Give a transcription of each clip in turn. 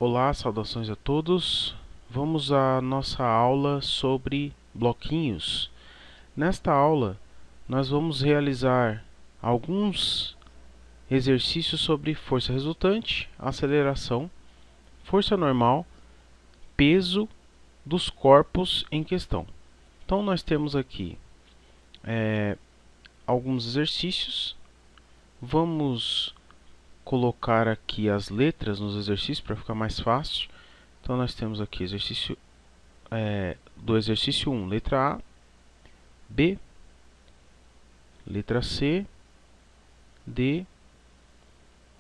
Olá, saudações a todos. Vamos à nossa aula sobre bloquinhos. Nesta aula, nós vamos realizar alguns exercícios sobre força resultante, aceleração, força normal, peso dos corpos em questão. Então, nós temos aqui alguns exercícios. Vamos colocar aqui as letras nos exercícios para ficar mais fácil. Então, nós temos aqui exercício do exercício 1, letra A, B, letra C, D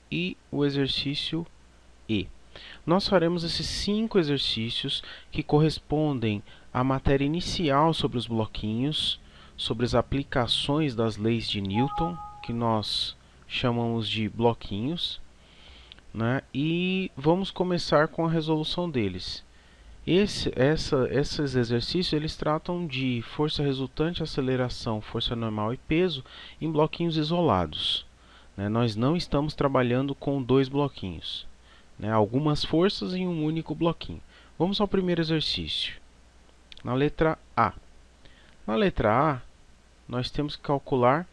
e o exercício E. Nós faremos esses 5 exercícios que correspondem à matéria inicial sobre os bloquinhos, sobre as aplicações das leis de Newton, que nós chamamos de bloquinhos, né? E vamos começar com a resolução deles. Esses exercícios eles tratam de força resultante, aceleração, força normal e peso em bloquinhos isolados, né? Nós não estamos trabalhando com dois bloquinhos, né? Algumas forças em um único bloquinho. Vamos ao primeiro exercício. Na letra A. Na letra A, nós temos que calcular,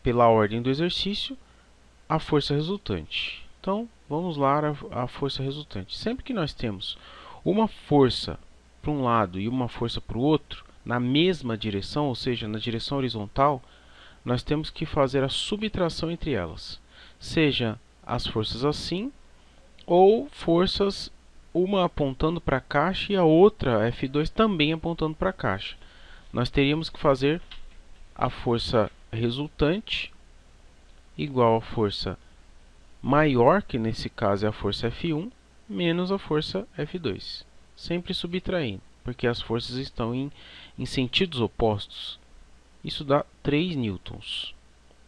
pela ordem do exercício, a força resultante. Então, vamos lá a força resultante. Sempre que nós temos uma força para um lado e uma força para o outro, na mesma direção, ou seja, na direção horizontal, nós temos que fazer a subtração entre elas. Seja as forças assim, ou forças, uma apontando para a caixa e a outra, F2, também apontando para a caixa. Nós teríamos que fazer a força resultante igual a força maior, que nesse caso é a força F1, menos a força F2. Sempre subtraindo, porque as forças estão em sentidos opostos. Isso dá 3 newtons.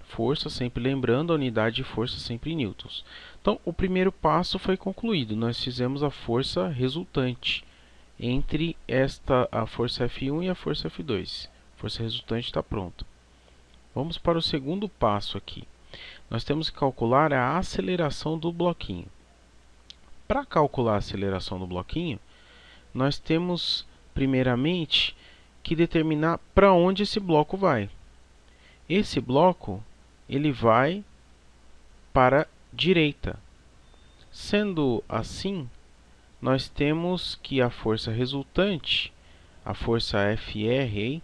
Força, sempre lembrando, a unidade de força sempre em newtons. Então, o primeiro passo foi concluído. Nós fizemos a força resultante entre a força F1 e a força F2. A força resultante está pronta. Vamos para o segundo passo aqui. Nós temos que calcular a aceleração do bloquinho. Para calcular a aceleração do bloquinho, nós temos, primeiramente, que determinar para onde esse bloco vai. Esse bloco, ele vai para a direita. Sendo assim, nós temos que a força resultante, a força FR,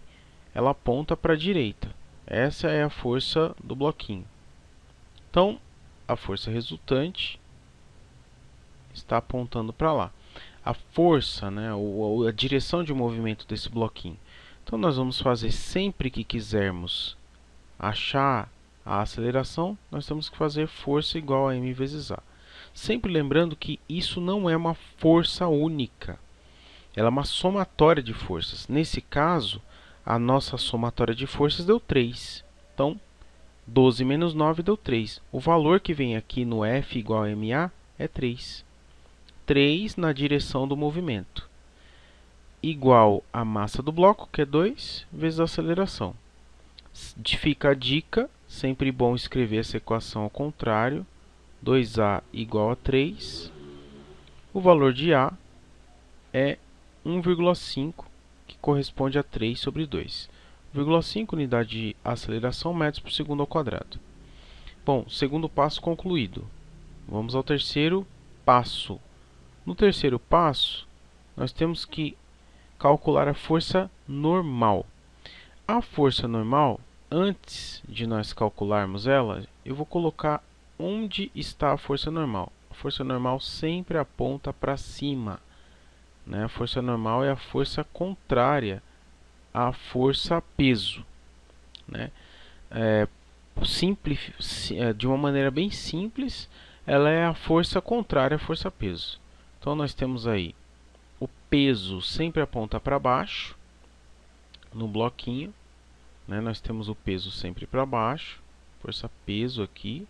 ela aponta para a direita. Essa é a força do bloquinho. Então, a força resultante está apontando para lá. A força, né, a direção de movimento desse bloquinho. Então, nós vamos fazer sempre que quisermos achar a aceleração, nós temos que fazer força igual a m vezes a. Sempre lembrando que isso não é uma força única. Ela é uma somatória de forças. Nesse caso, a nossa somatória de forças deu 3. Então, 12 menos 9 deu 3. O valor que vem aqui no F igual a MA é 3. 3 na direção do movimento. Igual a massa do bloco, que é 2, vezes a aceleração. Fica a dica, sempre bom escrever essa equação ao contrário. 2A igual a 3. O valor de A é 1,5, que corresponde a 3 sobre 2. 1,5 unidade de aceleração metros por segundo ao quadrado. Bom, segundo passo concluído. Vamos ao terceiro passo. No terceiro passo, nós temos que calcular a força normal. A força normal, antes de nós calcularmos ela, eu vou colocar onde está a força normal. A força normal sempre aponta para cima, né? A força normal é a força contrária à força peso, né? De uma maneira bem simples, ela é a força contrária à força peso. Então, nós temos aí o peso sempre aponta para baixo no bloquinho, né? Nós temos o peso sempre para baixo, força peso aqui,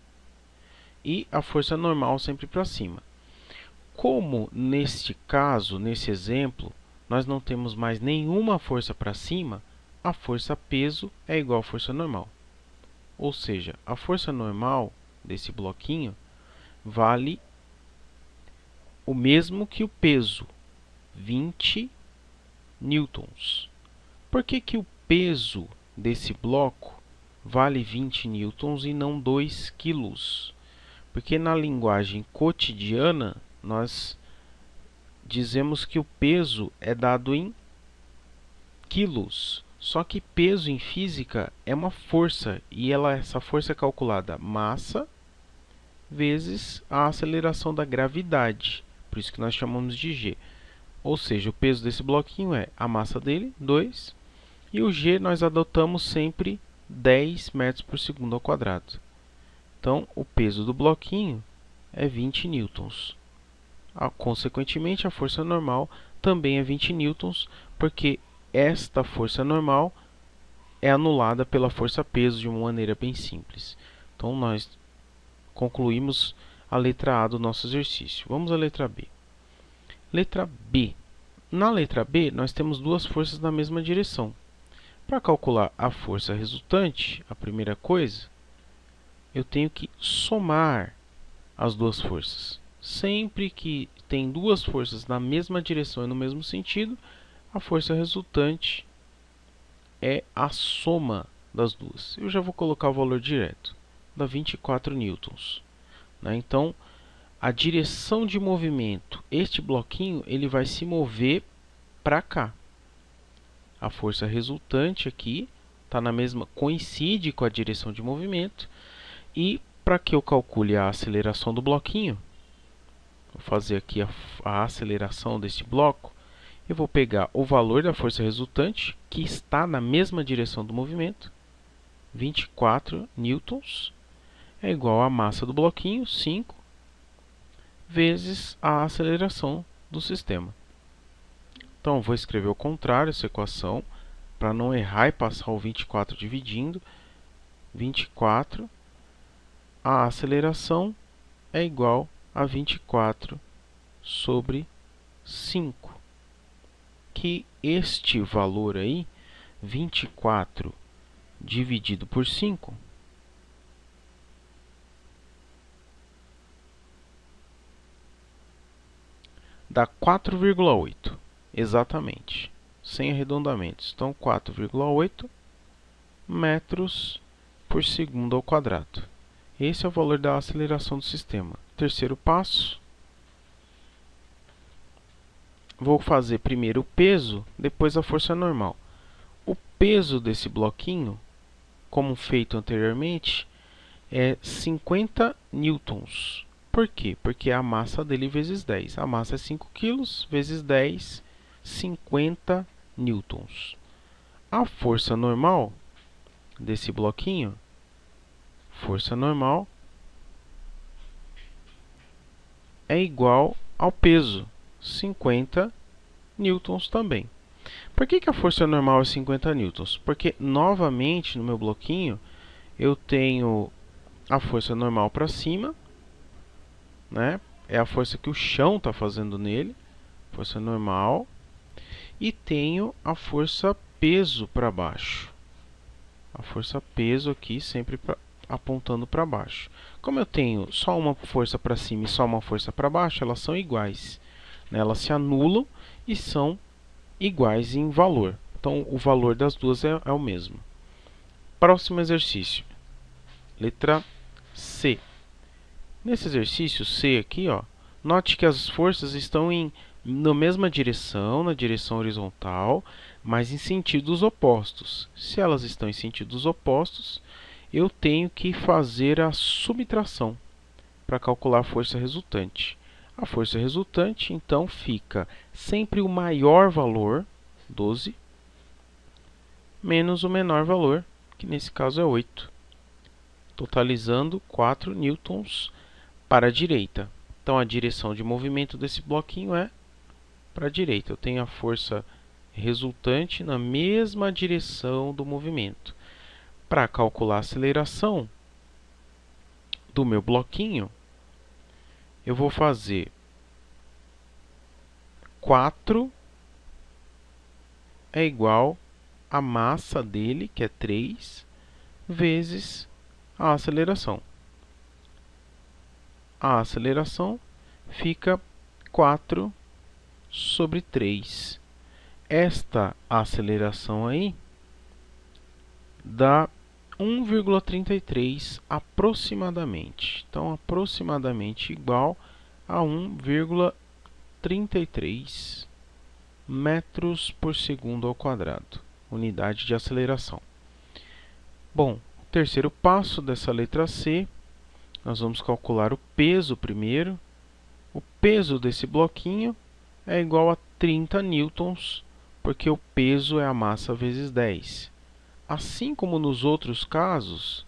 e a força normal sempre para cima. Como neste caso, nesse exemplo, nós não temos mais nenhuma força para cima, a força peso é igual à força normal. Ou seja, a força normal desse bloquinho vale o mesmo que o peso, 20 newtons. Por que que o peso desse bloco vale 20 newtons e não 2 quilos? Porque na linguagem cotidiana, nós dizemos que o peso é dado em quilos. Só que peso em física é uma força, e essa força é calculada massa vezes a aceleração da gravidade. Por isso que nós chamamos de G. Ou seja, o peso desse bloquinho é a massa dele, 2, e o G nós adotamos sempre 10 metros por segundo ao quadrado. Então, o peso do bloquinho é 20 newtons. Consequentemente, a força normal também é 20 newtons, porque esta força normal é anulada pela força-peso de uma maneira bem simples. Então, nós concluímos a letra A do nosso exercício. Vamos à letra B. Letra B. Na letra B, nós temos duas forças na mesma direção. Para calcular a força resultante, a primeira coisa, eu tenho que somar as duas forças. Sempre que tem duas forças na mesma direção e no mesmo sentido, a força resultante é a soma das duas. Eu já vou colocar o valor direto, dá 24 newtons. Então, a direção de movimento, este bloquinho, ele vai se mover para cá. A força resultante aqui tá na mesma, coincide com a direção de movimento. E para que eu calcule a aceleração do bloquinho, vou fazer aqui a aceleração deste bloco, eu vou pegar o valor da força resultante, que está na mesma direção do movimento, 24 newtons, é igual à massa do bloquinho, 5, vezes a aceleração do sistema. Então, vou escrever ao contrário essa equação, para não errar e passar o 24 dividindo. 24, a aceleração é igual a 24 sobre 5. Que este valor aí, 24 dividido por 5, dá 4,8. Exatamente, sem arredondamentos. Então, 4,8 metros por segundo ao quadrado. Esse é o valor da aceleração do sistema. Terceiro passo, vou fazer primeiro o peso, depois a força normal. O peso desse bloquinho, como feito anteriormente, é 50 newtons. Por quê? Porque é a massa dele vezes 10. A massa é 5 kg vezes 10, 50 newtons. A força normal desse bloquinho, força normal, é igual ao peso, 50 newtons também. Por que a força normal é 50 newtons? Porque, novamente, no meu bloquinho, eu tenho a força normal para cima, né? É a força que o chão está fazendo nele, força normal, e tenho a força peso para baixo. A força peso aqui sempre apontando para baixo. Como eu tenho só uma força para cima e só uma força para baixo, elas são iguais, né? Elas se anulam e são iguais em valor. Então, o valor das duas é o mesmo. Próximo exercício. Letra C. Nesse exercício C aqui, ó, note que as forças estão na mesma direção, na direção horizontal, mas em sentidos opostos. Se elas estão em sentidos opostos, eu tenho que fazer a subtração para calcular a força resultante. A força resultante, então, fica sempre o maior valor, 12, menos o menor valor, que nesse caso é 8, totalizando 4 newtons para a direita. Então, a direção de movimento desse bloquinho é para a direita. Eu tenho a força resultante na mesma direção do movimento. Para calcular a aceleração do meu bloquinho, eu vou fazer 4 é igual a massa dele, que é 3, vezes a aceleração. A aceleração fica 4 sobre 3. Esta aceleração aí dá 1,33 aproximadamente. Então, aproximadamente igual a 1,33 metros por segundo ao quadrado, unidade de aceleração. Bom, o terceiro passo dessa letra C, nós vamos calcular o peso primeiro. O peso desse bloquinho é igual a 30 newtons, porque o peso é a massa vezes 10. Assim como nos outros casos,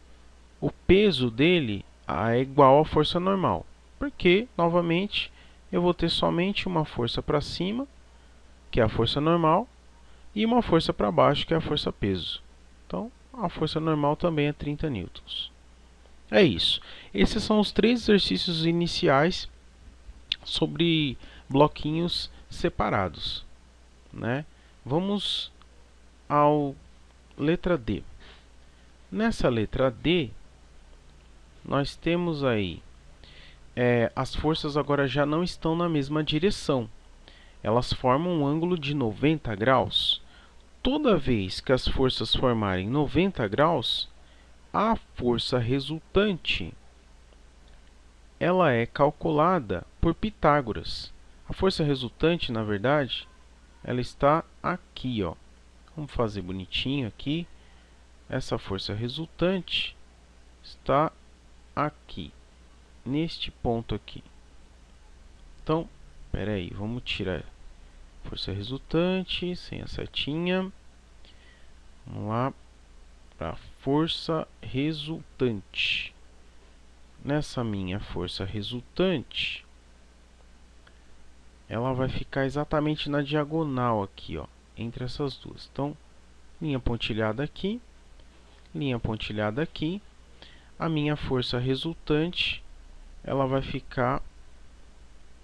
o peso dele é igual à força normal, porque, novamente, eu vou ter somente uma força para cima, que é a força normal, e uma força para baixo, que é a força peso. Então, a força normal também é 30 newtons. É isso. Esses são os 3 exercícios iniciais sobre bloquinhos separados, né? Vamos ao letra D. Nessa letra D, nós temos aí as forças agora já não estão na mesma direção. Elas formam um ângulo de 90 graus. Toda vez que as forças formarem 90 graus, a força resultante ela é calculada por Pitágoras. A força resultante, na verdade, ela está aqui, ó. Vamos fazer bonitinho aqui. Essa força resultante está aqui, neste ponto aqui. Então, espera aí, vamos tirar a força resultante sem a setinha. Vamos lá para a força resultante. Nessa minha força resultante, ela vai ficar exatamente na diagonal aqui, ó, entre essas duas. Então, linha pontilhada aqui, linha pontilhada aqui. A minha força resultante, ela vai ficar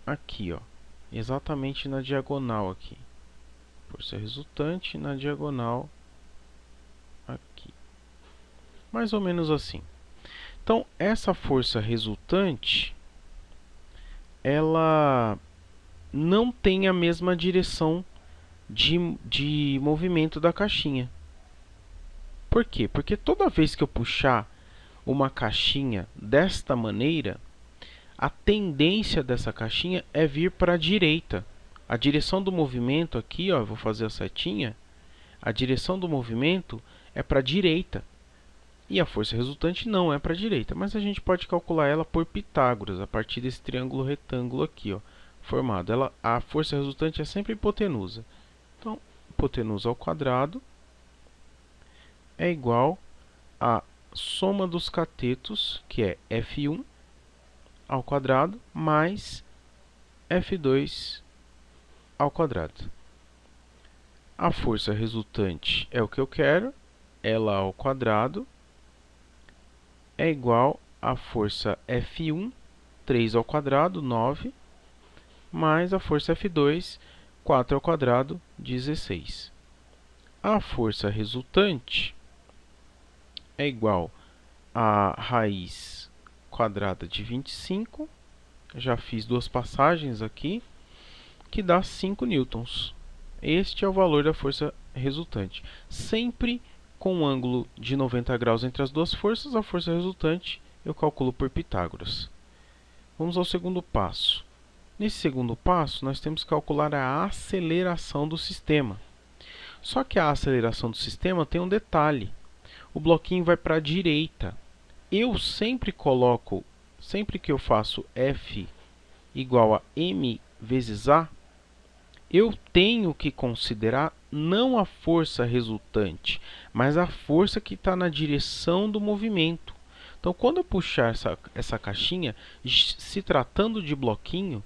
aqui, ó, exatamente na diagonal aqui. Força resultante na diagonal aqui. Mais ou menos assim. Então, essa força resultante, ela não tem a mesma direção de movimento da caixinha. Por quê? Porque toda vez que eu puxar uma caixinha desta maneira, a tendência dessa caixinha é vir para a direita. A direção do movimento aqui, ó, eu vou fazer a setinha, a direção do movimento é para a direita. E a força resultante não é para a direita, mas a gente pode calcular ela por Pitágoras, a partir desse triângulo retângulo aqui, ó, formado. A força resultante é sempre hipotenusa. Então, hipotenusa ao quadrado é igual a soma dos catetos, que é F1 ao quadrado, mais F2 ao quadrado. A força resultante é o que eu quero, ela ao quadrado, é igual a força F1, 3 ao quadrado, 9, mais a força F2, 4 ao quadrado, 16. A força resultante é igual a raiz quadrada de 25, já fiz 2 passagens aqui, que dá 5 newtons. Este é o valor da força resultante. Sempre com um ângulo de 90 graus entre as duas forças, a força resultante eu calculo por Pitágoras. Vamos ao segundo passo. Nesse segundo passo, nós temos que calcular a aceleração do sistema. Só que a aceleração do sistema tem um detalhe. O bloquinho vai para a direita. Eu sempre coloco, sempre que eu faço F igual a m vezes a, eu tenho que considerar não a força resultante, mas a força que está na direção do movimento. Então, quando eu puxar essa caixinha, se tratando de bloquinho,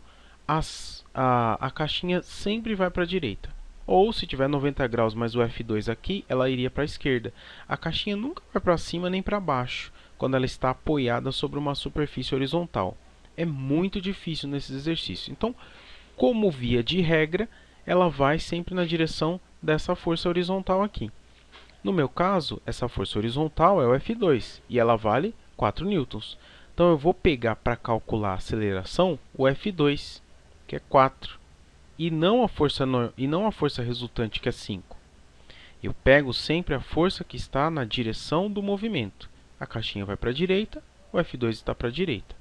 a caixinha sempre vai para a direita. Ou, se tiver 90 graus mais o F2 aqui, ela iria para a esquerda. A caixinha nunca vai para cima nem para baixo, quando ela está apoiada sobre uma superfície horizontal. É muito difícil nesses exercícios. Então, como via de regra, ela vai sempre na direção dessa força horizontal aqui. No meu caso, essa força horizontal é o F2 e ela vale 4 newtons. Então, eu vou pegar para calcular a aceleração o F2. que é 4, e não a força resultante, que é 5. Eu pego sempre a força que está na direção do movimento. A caixinha vai para a direita, o F2 está para a direita.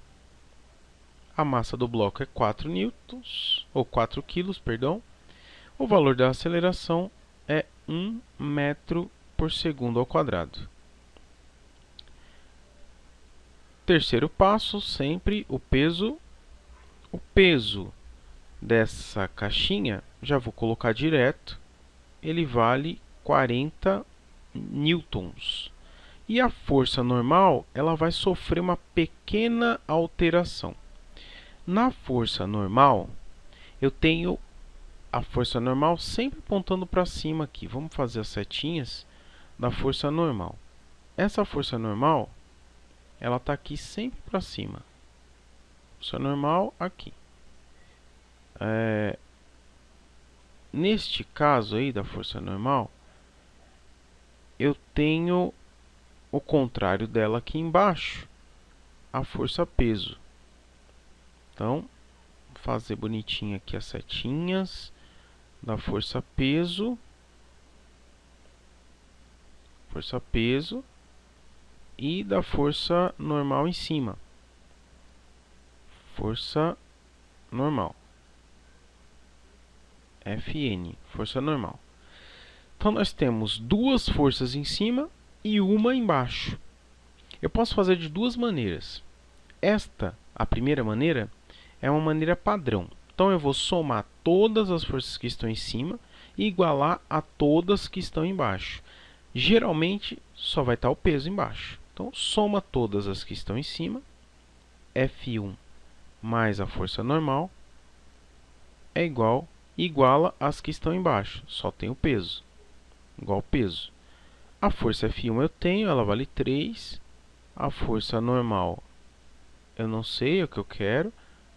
A massa do bloco é 4 newtons, ou 4 quilos, perdão. O valor da aceleração é 1 metro por segundo ao quadrado. Terceiro passo, sempre o peso. O peso dessa caixinha, já vou colocar direto, ele vale 40 newtons. E a força normal, ela vai sofrer uma pequena alteração. Na força normal, eu tenho a força normal sempre apontando para cima aqui. Vamos fazer as setinhas da força normal. Essa força normal, ela está aqui sempre para cima. Força normal aqui. Neste caso aí da força normal, eu tenho o contrário dela aqui embaixo, a força peso. Então, vou fazer bonitinho aqui as setinhas da força peso e da força normal em cima. Força normal. Fn, força normal. Então, nós temos duas forças em cima e uma embaixo. Eu posso fazer de duas maneiras. A primeira maneira, é uma maneira padrão. Então, eu vou somar todas as forças que estão em cima e igualar a todas que estão embaixo. Geralmente, só vai estar o peso embaixo. Então, soma todas as que estão em cima. F1 mais a força normal é iguala as que estão embaixo. Só tem o peso. Igual peso. A força F1 eu tenho, ela vale 3. A força normal eu não sei, é o que eu quero.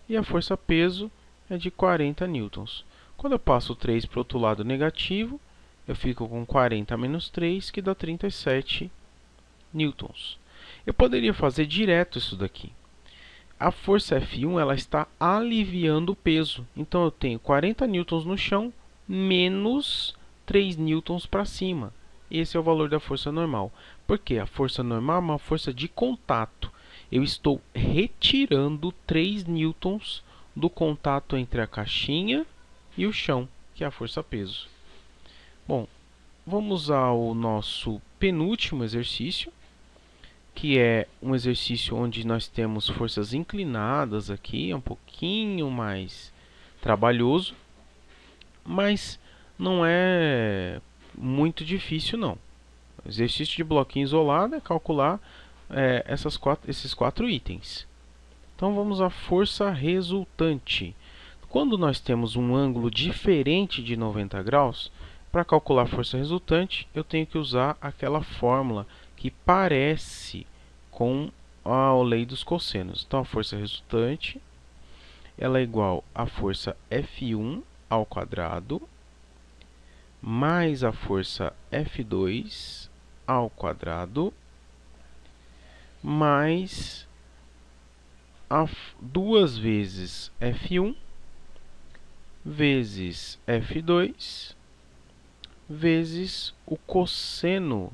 E a força peso é de 40 newtons. Quando eu passo o 3 para o outro lado negativo, eu fico com 40 menos 3, que dá 37 newtons. Eu poderia fazer direto isso daqui. A força F1 ela está aliviando o peso. Então, eu tenho 40 newtons no chão, menos 3 newtons para cima. Esse é o valor da força normal. Porque a força normal é uma força de contato. Eu estou retirando 3 newtons do contato entre a caixinha e o chão, que é a força peso. Bom, vamos ao nosso penúltimo exercício, que é um exercício onde nós temos forças inclinadas aqui, é um pouquinho mais trabalhoso, mas não é muito difícil não. O exercício de bloquinho isolado é calcular esses quatro itens. Então vamos à força resultante. Quando nós temos um ângulo diferente de 90 graus, para calcular a força resultante, eu tenho que usar aquela fórmula que parece com a lei dos cossenos. Então, a força resultante ela é igual à força F1 ao quadrado mais a força F2 ao quadrado mais 2 vezes F1 vezes F2 vezes o cosseno,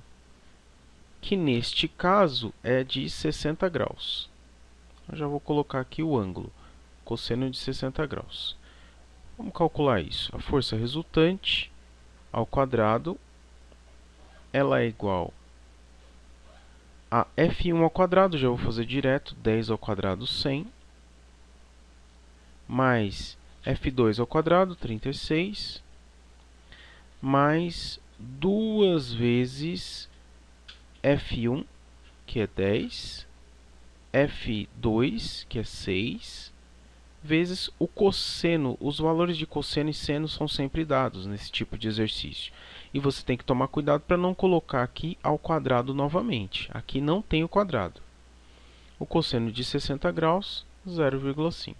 que neste caso é de 60 graus. Eu já vou colocar aqui o ângulo, cosseno de 60 graus. Vamos calcular isso. A força resultante ao quadrado, ela é igual a F1 ao quadrado, já vou fazer direto, 10 ao quadrado, 100, mais F2 ao quadrado, 36, mais 2 vezes F1, que é 10, F2, que é 6, vezes o cosseno. Os valores de cosseno e seno são sempre dados nesse tipo de exercício. E você tem que tomar cuidado para não colocar aqui ao quadrado novamente. Aqui não tem o quadrado. O cosseno de 60 graus, 0,5.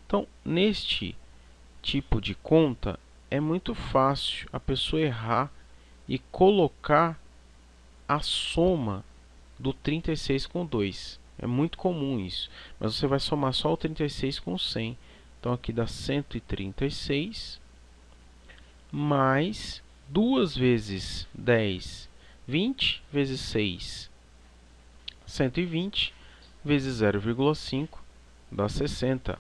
Então, neste tipo de conta, é muito fácil a pessoa errar e colocar a soma do 36 com 2. É muito comum isso. Mas você vai somar só o 36 com 100. Então aqui dá 136 mais 2 vezes 10, 20 vezes 6, 120 vezes 0,5 dá 60.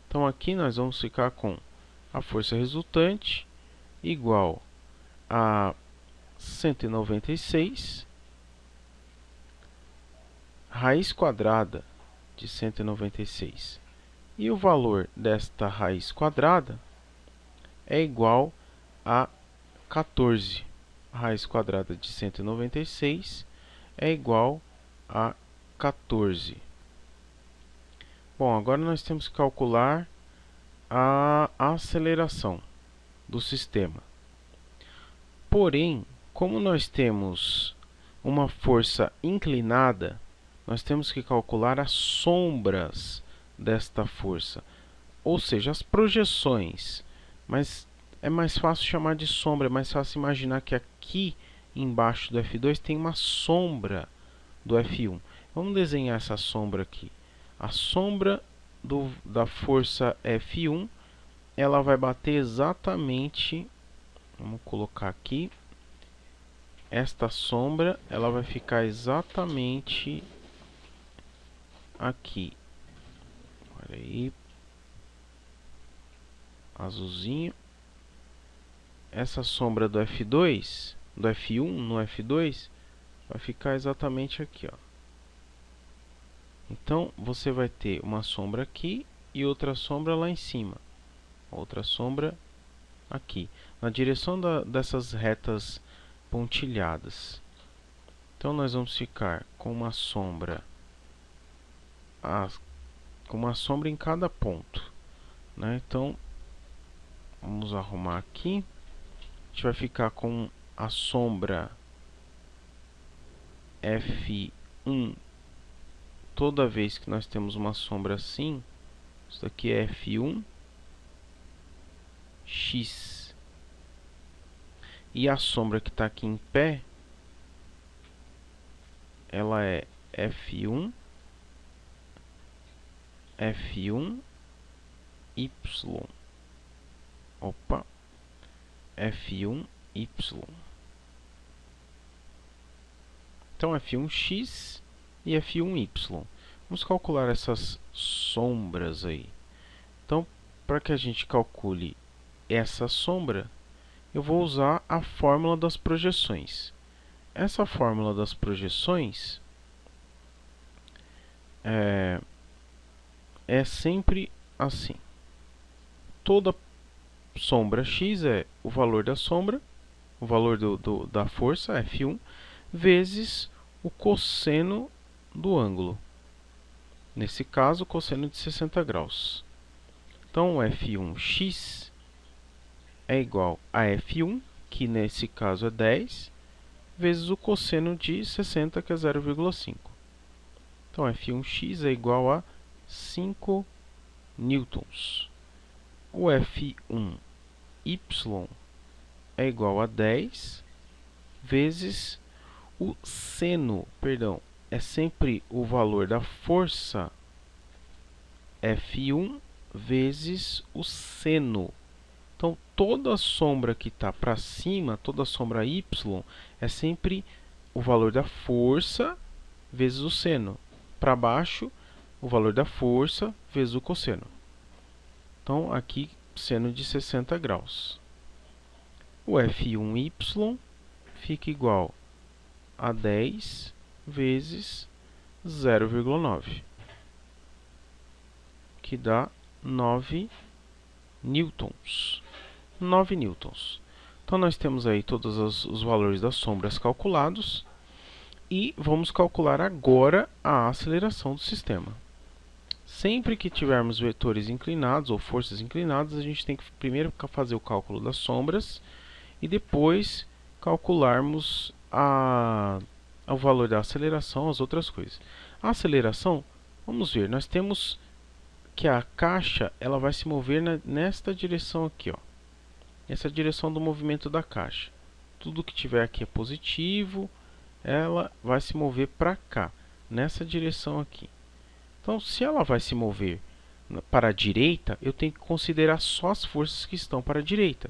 Então aqui nós vamos ficar com a força resultante igual a 196 raiz quadrada de 196. E o valor desta raiz quadrada é igual a 14. A raiz quadrada de 196 é igual a 14. Bom, agora nós temos que calcular a aceleração do sistema. Porém, como nós temos uma força inclinada, nós temos que calcular as sombras desta força, ou seja, as projeções. Mas é mais fácil chamar de sombra, é mais fácil imaginar que aqui embaixo do F2 tem uma sombra do F1. Vamos desenhar essa sombra aqui. A sombra da força F1, ela vai bater exatamente, vamos colocar aqui, esta sombra, ela vai ficar exatamente aqui. Olha aí, azulzinho. Essa sombra do F2, do F1 no F2, vai ficar exatamente aqui, ó. Então, você vai ter uma sombra aqui e outra sombra lá em cima. Outra sombra aqui, na direção dessas retas pontilhadas. Então, nós vamos ficar com uma sombra, em cada ponto, né? Então, vamos arrumar aqui. A gente vai ficar com a sombra F1 toda vez que nós temos uma sombra assim. Isso aqui é F1 X. E a sombra que está aqui em pé, ela é F1 Y. Opa, F1 Y. Então F1X e F1Y. Vamos calcular essas sombras aí. Então, para que a gente calcule essa sombra, eu vou usar a fórmula das projeções. Essa fórmula das projeções é sempre assim. Toda sombra x é o valor da sombra, o valor da força, F1, vezes o cosseno do ângulo. Nesse caso, o cosseno de 60 graus. Então, o F1x é igual a F1, que nesse caso é 10, vezes o cosseno de 60, que é 0,5. Então, F1x é igual a 5 newtons. O F1y é igual a 10 vezes o seno, é sempre o valor da força F1 vezes o seno. Então, toda sombra que está para cima, toda sombra y, é sempre o valor da força vezes o seno. Para baixo, o valor da força vezes o cosseno. Então, aqui, seno de 60 graus. O F1y fica igual a 10 vezes 0,9, que dá 9 newtons. 9 newtons. Então, nós temos aí todos os valores das sombras calculados. E vamos calcular agora a aceleração do sistema. Sempre que tivermos vetores inclinados ou forças inclinadas, a gente tem que primeiro fazer o cálculo das sombras e depois calcularmos o valor da aceleração, as outras coisas. A aceleração, vamos ver, nós temos que a caixa ela vai se mover nesta direção aqui, ó. Essa direção do movimento da caixa. Tudo que tiver aqui é positivo, ela vai se mover para cá, nessa direção aqui. Então, se ela vai se mover para a direita, eu tenho que considerar só as forças que estão para a direita.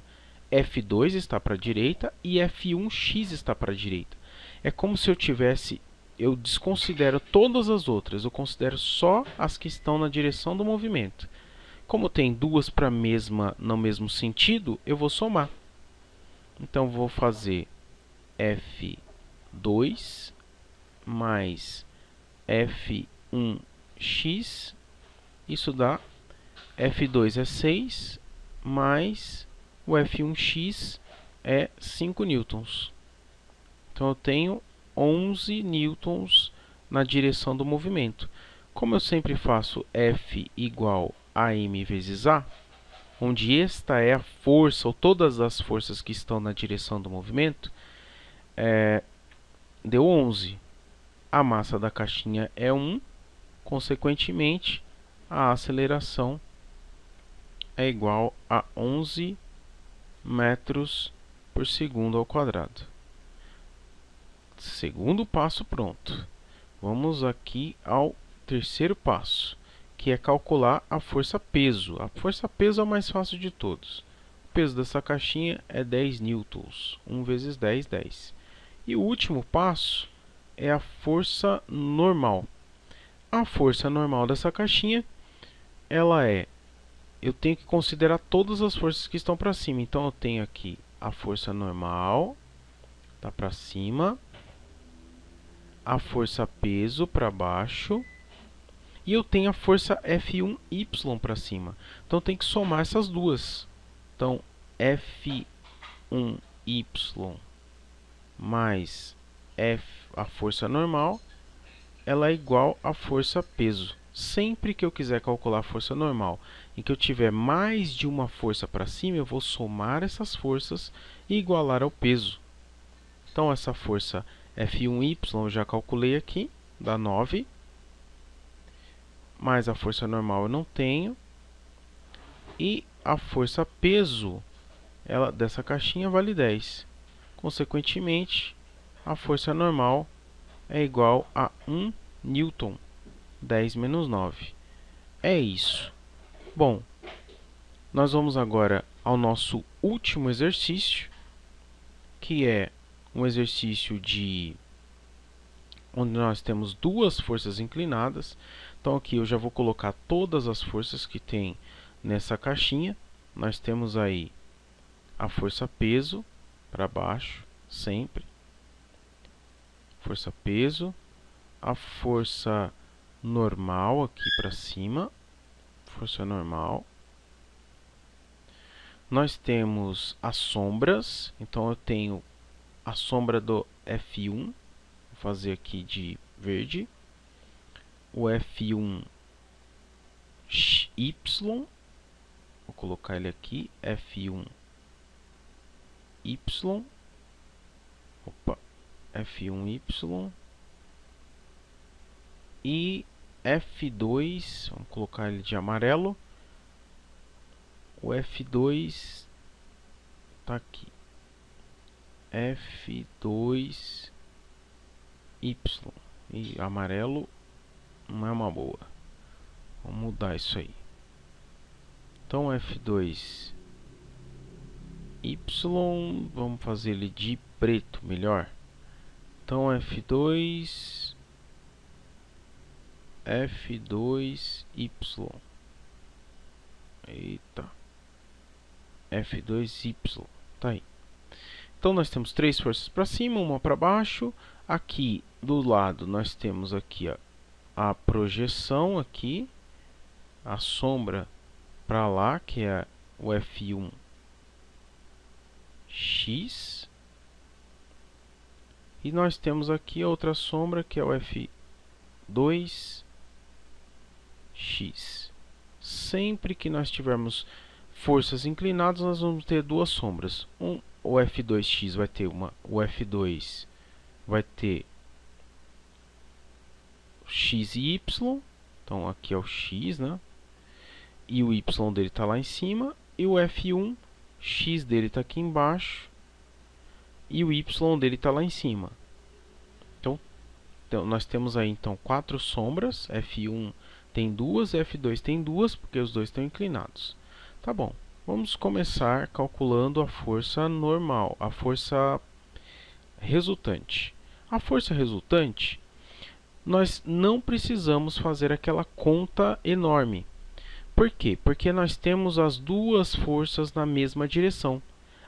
F2 está para a direita e F1x está para a direita. É como se eu desconsidero todas as outras, eu considero só as que estão na direção do movimento. Como tem duas para no mesmo sentido, eu vou somar. Então, vou fazer F2 mais F1x, isso dá F2 é 6, mais o F1x é 5 newtons. Então, eu tenho 11 newtons na direção do movimento. Como eu sempre faço F igual a m vezes A, onde esta é a força, ou todas as forças que estão na direção do movimento, deu 11. A massa da caixinha é 1, consequentemente, a aceleração é igual a 11 metros por segundo ao quadrado. Segundo passo pronto. Vamos aqui ao terceiro passo, que é calcular a força-peso. A força-peso é o mais fácil de todos. O peso dessa caixinha é 10 newtons. 1 vezes 10, 10. E o último passo é a força normal. A força normal dessa caixinha, eu tenho que considerar todas as forças que estão para cima. Então, eu tenho aqui a força normal, está para cima, a força peso para baixo, e eu tenho a força F1y para cima. Então, tem que somar essas duas. Então, F1y mais a força normal, ela é igual à força peso. Sempre que eu quiser calcular a força normal, em que eu tiver mais de uma força para cima, eu vou somar essas forças e igualar ao peso. Então, essa força F1y eu já calculei aqui, dá 9. Mais a força normal eu não tenho. E a força peso dessa caixinha vale 10. Consequentemente, a força normal é igual a 1 newton. 10 menos 9. É isso. Bom, nós vamos agora ao nosso último exercício, que é um exercício onde nós temos duas forças inclinadas. Então, aqui eu já vou colocar todas as forças que tem nessa caixinha. Nós temos aí a força peso para baixo, sempre. Força peso. A força normal aqui para cima. Força normal. Nós temos as sombras. Então, eu tenho a sombra do F1. Vou fazer aqui de verde. O F1y. Vou colocar ele aqui. F1y. Opa. F1y. E F2. Vamos colocar ele de amarelo. O F2 está aqui. F2y. E amarelo não é uma boa. Vamos mudar isso aí. Então, F2y, vamos fazer ele de preto, melhor. Então, F2y. Eita. F2y. Tá aí. Então, nós temos três forças para cima, uma para baixo. Aqui do lado, nós temos aqui a projeção aqui, a sombra para lá, que é o F1x. E nós temos aqui a outra sombra, que é o F2x. Sempre que nós tivermos forças inclinadas, nós vamos ter duas sombras. O F2x vai ter o F2 vai ter x e y. Então, aqui é o x, né? E o y dele está lá em cima. E o F1, x dele está aqui embaixo. E o y dele está lá em cima. Então, nós temos aí então quatro sombras. F1 tem duas, F2 tem duas, porque os dois estão inclinados. Tá bom, vamos começar calculando a força normal, a força resultante. A força resultante, nós não precisamos fazer aquela conta enorme. Por quê? Porque nós temos as duas forças na mesma direção.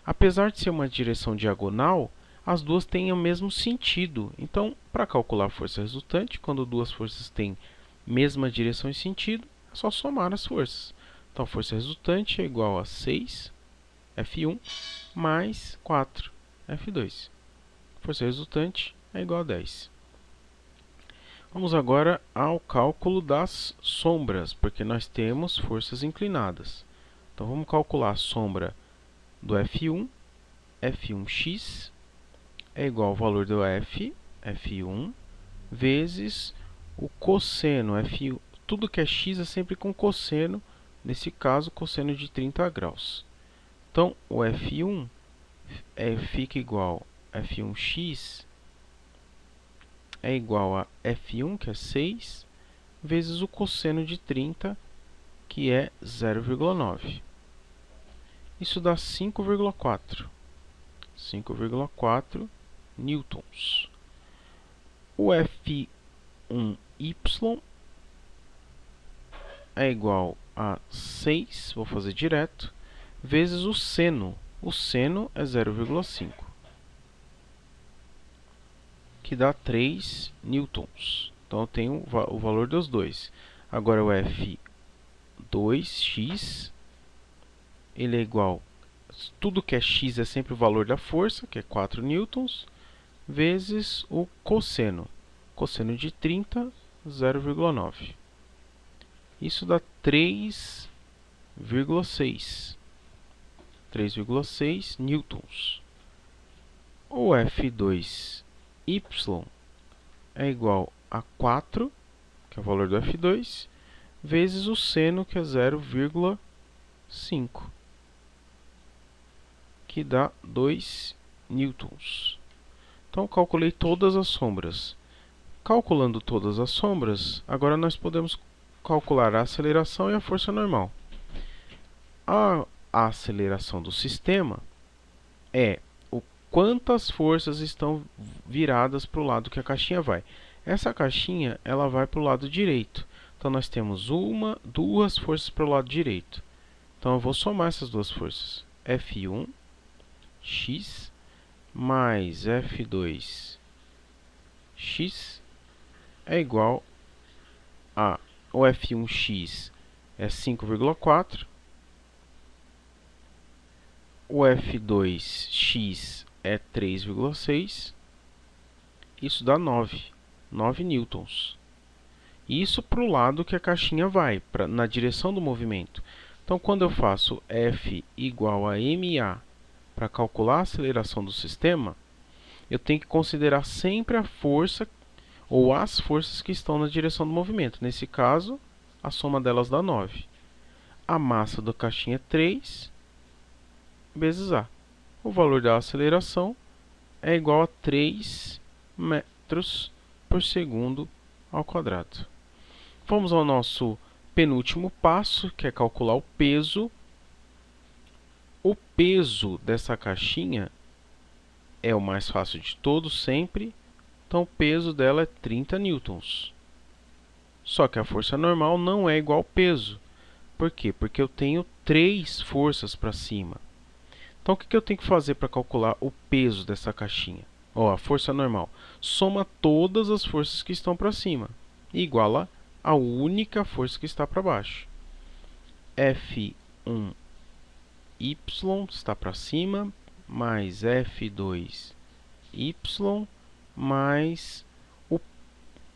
Apesar de ser uma direção diagonal, as duas têm o mesmo sentido. Então, para calcular a força resultante, quando duas forças têm mesma direção e sentido, é só somar as forças. Então, a força resultante é igual a 6 F1 mais 4 F2. A força resultante é igual a 10. Vamos agora ao cálculo das sombras, porque nós temos forças inclinadas. Então, vamos calcular a sombra do F1. F1x é igual ao valor do F1, vezes o cosseno. F1, tudo que é x é sempre com cosseno, nesse caso, cosseno de 30 graus. Então, o F1 fica igual a F1x é igual a F1, que é 6, vezes o cosseno de 30, que é 0,9. Isso dá 5,4 newtons. O F1y é igual a 6, vou fazer direto, vezes o seno. O seno é 0,5, que dá 3 newtons. Então, eu tenho o valor dos dois. Agora, o F2x, ele é igual, tudo que é x é sempre o valor da força, que é 4 newtons, vezes o cosseno. Cosseno de 30, 0,9. Isso dá 3,6 newtons. O F2y é igual a 4, que é o valor do F2, vezes o seno, que é 0,5, que dá 2 newtons. Então, eu calculei todas as sombras. Calculando todas as sombras, agora nós podemos calcular a aceleração e a força normal. A aceleração do sistema é quantas forças estão viradas para o lado que a caixinha vai. Essa caixinha ela vai para o lado direito. Então, nós temos duas forças para o lado direito. Então, eu vou somar essas duas forças. F1x mais F2x é igual a... O F1x é 5,4. O F2x é 3,6. Isso dá 9 newtons. Isso para o lado que a caixinha vai, na direção do movimento. Então, quando eu faço F igual a ma para calcular a aceleração do sistema, eu tenho que considerar sempre a força ou as forças que estão na direção do movimento. Nesse caso, a soma delas dá 9. A massa da caixinha é 3 vezes A. O valor da aceleração é igual a 3 metros por segundo ao quadrado. Vamos ao nosso penúltimo passo, que é calcular o peso. O peso dessa caixinha é o mais fácil de todos sempre. Então, o peso dela é 30 newtons. Só que a força normal não é igual ao peso. Por quê? Porque eu tenho 3 forças para cima. Então, o que eu tenho que fazer para calcular o peso dessa caixinha? A força normal. Soma todas as forças que estão para cima e iguala a única força que está para baixo. F1y está para cima, mais F2y, mais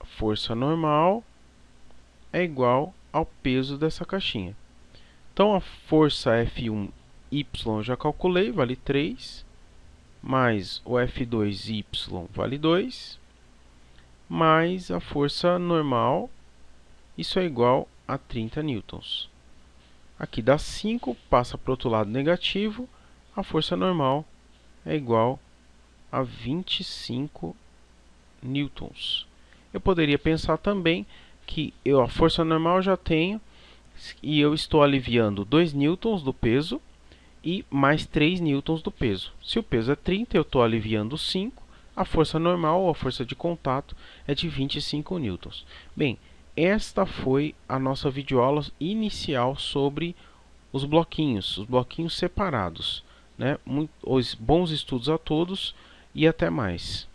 a força normal é igual ao peso dessa caixinha. Então, a força F1y eu já calculei, vale 3, mais o F2y vale 2, mais a força normal, isso é igual a 30 newtons. Aqui dá 5, passa para o outro lado negativo, a força normal é igual a 25 newtons. Eu poderia pensar também que a força normal eu já tenho e eu estou aliviando 2 newtons do peso e mais 3 newtons do peso. Se o peso é 30, eu estou aliviando 5. A força normal, ou a força de contato, é de 25 newtons. Bem, esta foi a nossa videoaula inicial sobre os bloquinhos separados, né? Bons estudos a todos e até mais.